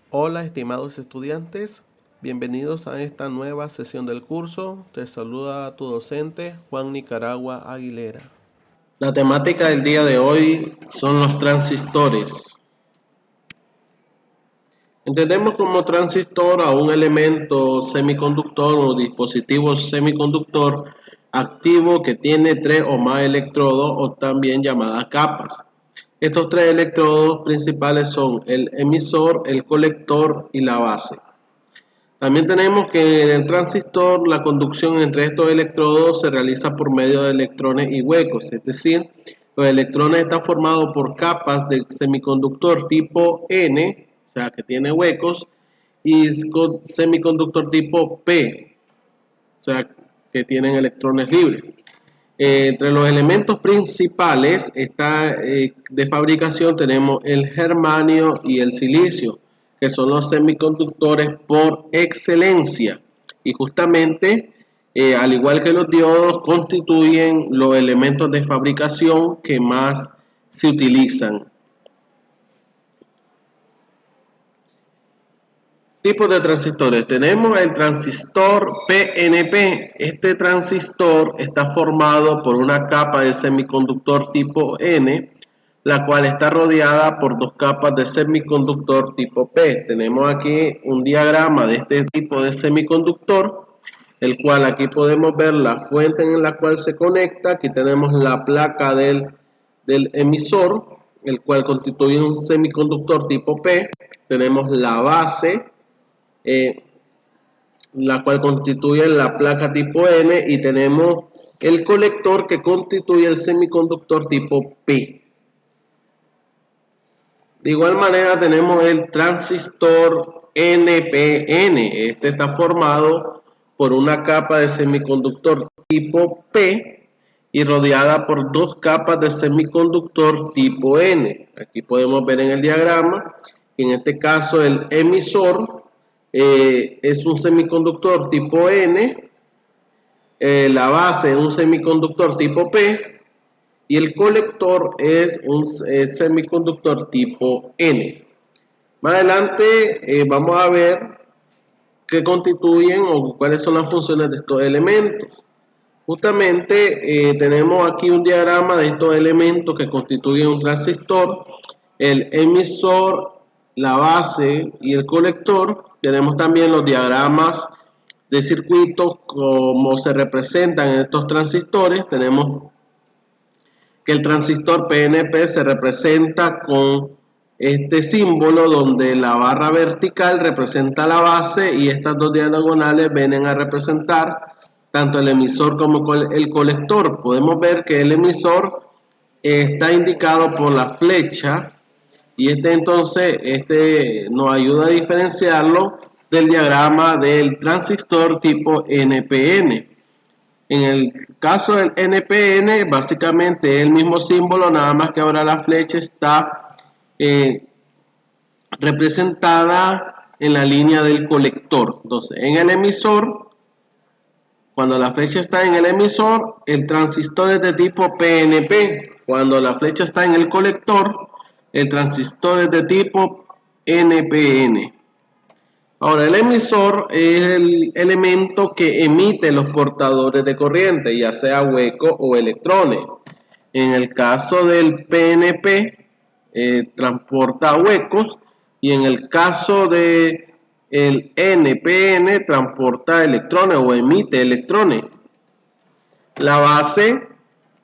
Hola estimados estudiantes, bienvenidos a esta nueva sesión del curso. Te saluda tu docente Juan Nicaragua Aguilera. La temática del día de hoy son los transistores. Entendemos como transistor a un elemento semiconductor o dispositivo semiconductor activo que tiene 3 o más electrodos o también llamadas capas. Estos 3 electrodos principales son el emisor, el colector y la base. También tenemos que en el transistor la conducción entre estos electrodos se realiza por medio de electrones y huecos, es decir, los electrones están formados por capas de semiconductor tipo N, o sea que tiene huecos, y semiconductor tipo P, o sea que tienen electrones libres. Entre los elementos principales de fabricación tenemos el germanio y el silicio, que son los semiconductores por excelencia. Y justamente, al igual que los diodos, constituyen los elementos de fabricación que más se utilizan. Tipos de transistores. Tenemos el transistor PNP. Este transistor está formado por una capa de semiconductor tipo N, la cual está rodeada por 2 capas de semiconductor tipo P. Tenemos aquí un diagrama de este tipo de semiconductor, el cual aquí podemos ver la fuente en la cual se conecta. Aquí tenemos la placa del emisor, el cual constituye un semiconductor tipo P. Tenemos la base, la cual constituye la placa tipo N, y tenemos el colector que constituye el semiconductor tipo P. De igual manera tenemos el transistor NPN. Este está formado por una capa de semiconductor tipo P y rodeada por 2 capas de semiconductor tipo N. Aquí podemos ver en el diagrama que en este caso el emisor es un semiconductor tipo N, la base es un semiconductor tipo P y el colector es un semiconductor tipo N. Más adelante vamos a ver qué constituyen o cuáles son las funciones de estos elementos. Justamente tenemos aquí un diagrama de estos elementos que constituyen un transistor: el emisor, la base y el colector. Tenemos también los diagramas de circuitos como se representan en estos transistores. Tenemos que el transistor PNP se representa con este símbolo donde la barra vertical representa la base y estas 2 diagonales vienen a representar tanto el emisor como el colector. Podemos ver que el emisor está indicado por la flecha y entonces nos ayuda a diferenciarlo del diagrama del transistor tipo NPN. En el caso del NPN, básicamente es el mismo símbolo, nada más que ahora la flecha está representada en la línea del colector. Entonces, en el emisor, cuando la flecha está en el emisor, el transistor es de tipo PNP. Cuando la flecha está en el colector, el transistor es de tipo NPN. Ahora, el emisor es el elemento que emite los portadores de corriente, ya sea huecos o electrones. En el caso del PNP, transporta huecos, y en el caso del NPN, transporta electrones o emite electrones. La base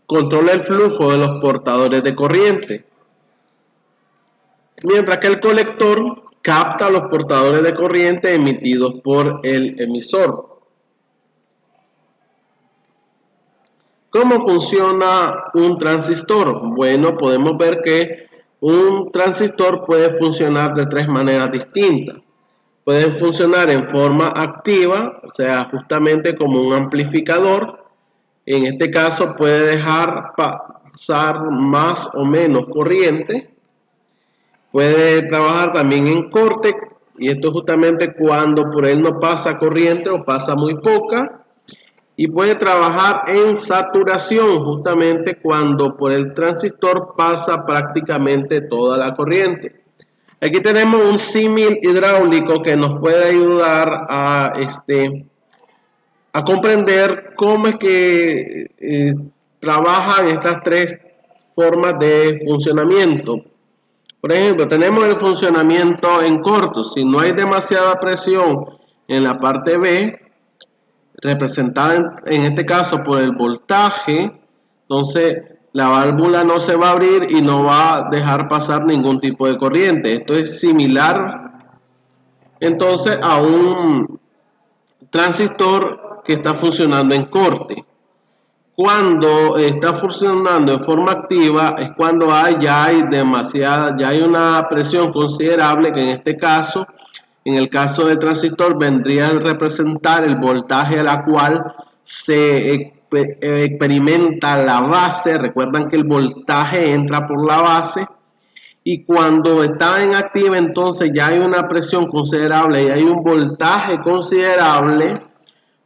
controla el flujo de los portadores de corriente, mientras que el colector capta los portadores de corriente emitidos por el emisor. ¿Cómo funciona un transistor? Bueno, podemos ver que un transistor puede funcionar de 3 maneras distintas. Puede funcionar en forma activa, o sea, justamente como un amplificador. En este caso puede dejar pasar más o menos corriente. Puede trabajar también en corte, y esto es justamente cuando por él no pasa corriente o pasa muy poca. y puede trabajar en saturación justamente cuando por el transistor pasa prácticamente toda la corriente. Aquí tenemos un símil hidráulico que nos puede ayudar a comprender cómo es que trabajan estas tres formas de funcionamiento. Por ejemplo, tenemos el funcionamiento en corto. Si no hay demasiada presión en la parte B, representada en este caso por el voltaje, entonces la válvula no se va a abrir y no va a dejar pasar ningún tipo de corriente. Esto es similar entonces a un transistor que está funcionando en corte. Cuando está funcionando en forma activa es cuando ya hay una presión considerable, que en este caso, en el caso del transistor, vendría a representar el voltaje a la cual se experimenta la base. Recuerdan que el voltaje entra por la base, y cuando está en activa entonces ya hay una presión considerable y hay un voltaje considerable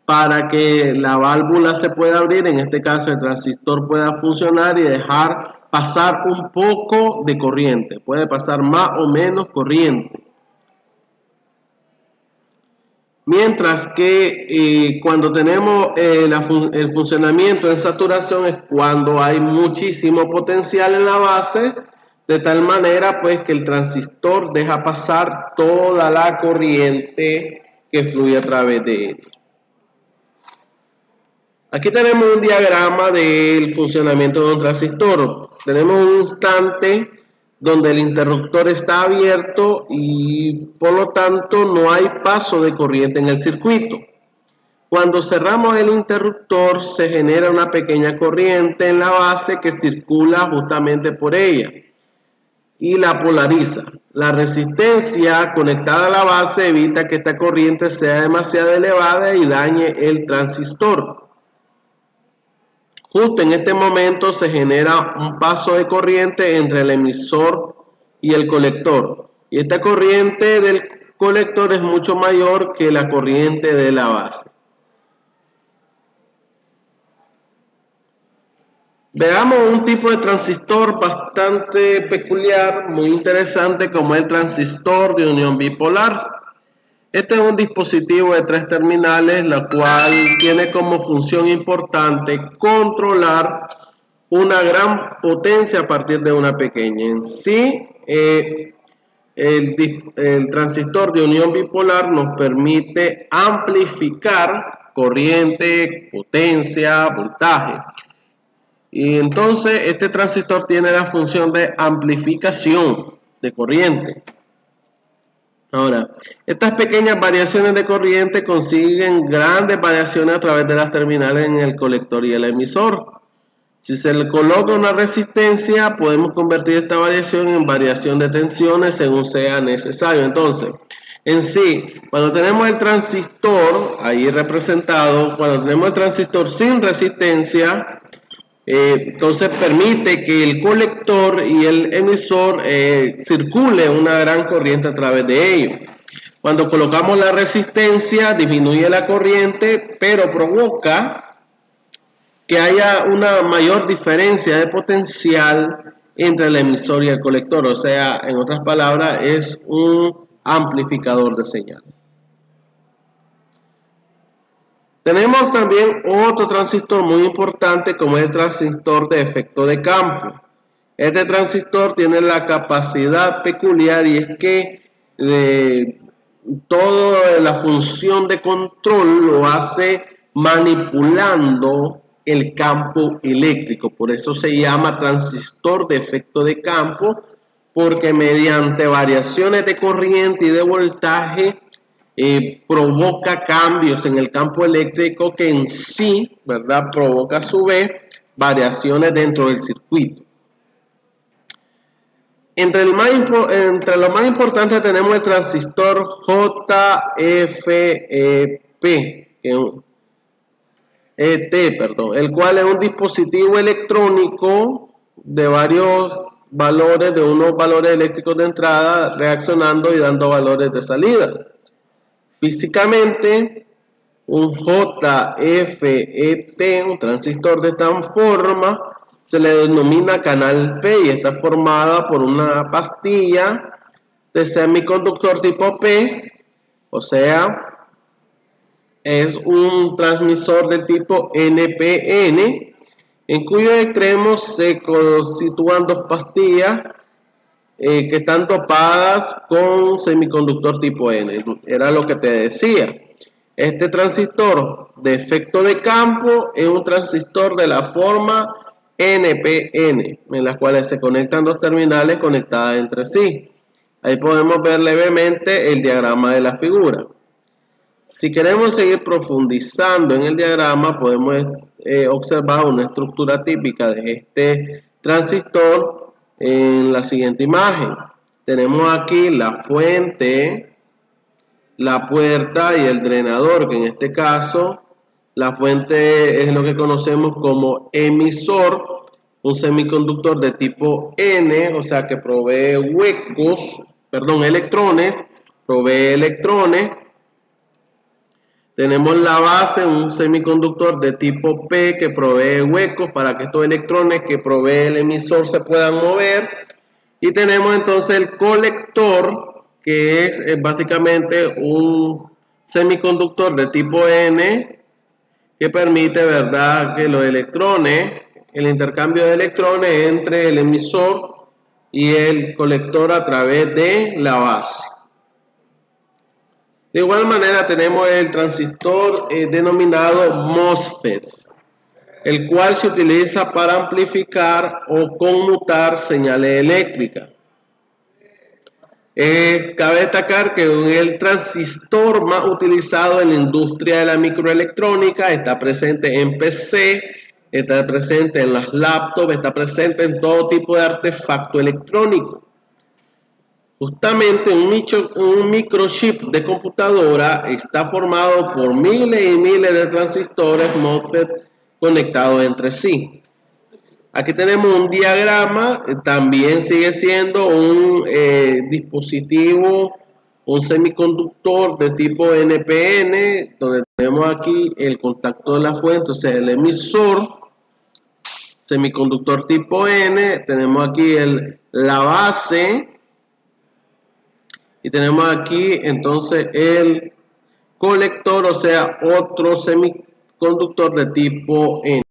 para que la válvula se pueda abrir, en este caso el transistor pueda funcionar y dejar pasar un poco de corriente. Puede pasar más o menos corriente. Mientras que cuando tenemos el funcionamiento en saturación es cuando hay muchísimo potencial en la base, de tal manera pues que el transistor deja pasar toda la corriente que fluye a través de él. Aquí tenemos un diagrama del funcionamiento de un transistor. Tenemos un instante donde el interruptor está abierto y por lo tanto no hay paso de corriente en el circuito. Cuando cerramos el interruptor se genera una pequeña corriente en la base que circula justamente por ella y la polariza. La resistencia conectada a la base evita que esta corriente sea demasiado elevada y dañe el transistor. Justo en este momento se genera un paso de corriente entre el emisor y el colector. Y esta corriente del colector es mucho mayor que la corriente de la base. Veamos un tipo de transistor bastante peculiar, muy interesante, como el transistor de unión bipolar. Este es un dispositivo de 3 terminales, la cual tiene como función importante controlar una gran potencia a partir de una pequeña. En sí, el transistor de unión bipolar nos permite amplificar corriente, potencia, voltaje. Y entonces este transistor tiene la función de amplificación de corriente. Ahora, estas pequeñas variaciones de corriente consiguen grandes variaciones a través de las terminales en el colector y el emisor. Si se le coloca una resistencia, podemos convertir esta variación en variación de tensiones según sea necesario. Entonces, en sí, cuando tenemos el transistor ahí representado, cuando tenemos el transistor sin resistencia, entonces permite que el colector y el emisor circule una gran corriente a través de ellos. Cuando colocamos la resistencia, disminuye la corriente, pero provoca que haya una mayor diferencia de potencial entre el emisor y el colector. O sea, en otras palabras, es un amplificador de señal. Tenemos también otro transistor muy importante, como es el transistor de efecto de campo. Este transistor tiene la capacidad peculiar y es que toda la función de control lo hace manipulando el campo eléctrico. Por eso se llama transistor de efecto de campo, porque mediante variaciones de corriente y de voltaje provoca cambios en el campo eléctrico que en sí, ¿verdad?, provoca a su vez variaciones dentro del circuito. Entre lo más importante tenemos el transistor JFET, el cual es un dispositivo electrónico de varios valores, de unos valores eléctricos de entrada reaccionando y dando valores de salida. Físicamente, un JFET, un transistor de esta forma, se le denomina canal P y está formada por una pastilla de semiconductor tipo P, o sea, es un transmisor del tipo NPN, en cuyos extremos se sitúan dos pastillas que están dopadas con semiconductor tipo N. Era lo que te decía. Este transistor de efecto de campo es un transistor de la forma NPN, en las cuales se conectan dos terminales conectadas entre sí. Ahí podemos ver levemente el diagrama de la figura. Si queremos seguir profundizando en el diagrama, podemos observar una estructura típica de este transistor en la siguiente imagen. Tenemos aquí la fuente, la puerta y el drenador, que en este caso la fuente es lo que conocemos como emisor, un semiconductor de tipo N, o sea que provee electrones, provee electrones. Tenemos la base, un semiconductor de tipo P que provee huecos para que estos electrones que provee el emisor se puedan mover. Y tenemos entonces el colector, que es básicamente un semiconductor de tipo N que permite, ¿verdad?, que los electrones, el intercambio de electrones entre el emisor y el colector a través de la base. De igual manera tenemos el transistor denominado MOSFET, el cual se utiliza para amplificar o conmutar señales eléctricas. Cabe destacar que el transistor más utilizado en la industria de la microelectrónica está presente en PC, está presente en las laptops, está presente en todo tipo de artefacto electrónico. Justamente un microchip de computadora está formado por miles y miles de transistores MOSFET conectados entre sí. Aquí tenemos un diagrama, también sigue siendo un dispositivo, un semiconductor de tipo NPN, donde tenemos aquí el contacto de la fuente, o sea, el emisor, semiconductor tipo N, tenemos aquí la base, y tenemos aquí entonces el colector, o sea, otro semiconductor de tipo N.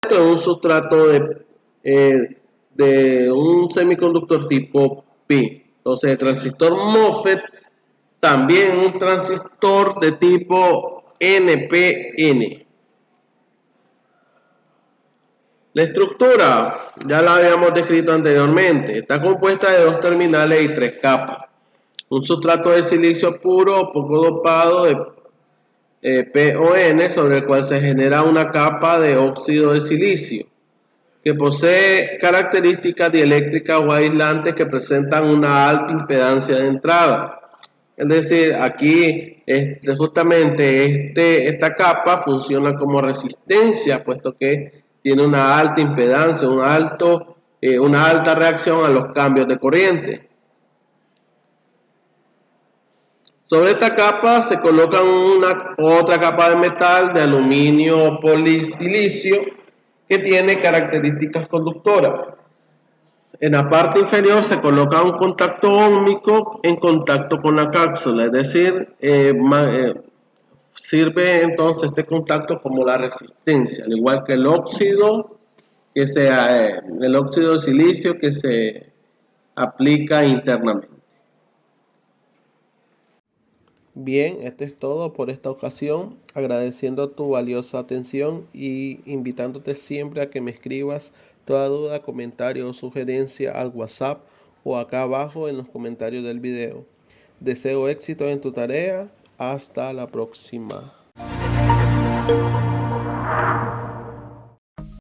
Esto es un sustrato de un semiconductor tipo P. Entonces el transistor MOSFET también un transistor de tipo NPN. La estructura ya la habíamos descrito anteriormente. Está compuesta de dos terminales y tres capas. Un sustrato de silicio puro o poco dopado de PON, sobre el cual se genera una capa de óxido de silicio, que posee características dieléctricas o aislantes que presentan una alta impedancia de entrada. Es decir, aquí justamente esta capa funciona como resistencia, puesto que tiene una alta impedancia, una alta reacción a los cambios de corriente. Sobre esta capa se coloca otra capa de metal de aluminio polisilicio que tiene características conductoras. En la parte inferior se coloca un contacto óhmico en contacto con la cápsula, es decir, sirve entonces este contacto como la resistencia, al igual que el óxido de silicio que se aplica internamente. Bien, esto es todo por esta ocasión, agradeciendo tu valiosa atención y invitándote siempre a que me escribas toda duda, comentario o sugerencia al WhatsApp o acá abajo en los comentarios del video. Deseo éxito en tu tarea. Hasta la próxima.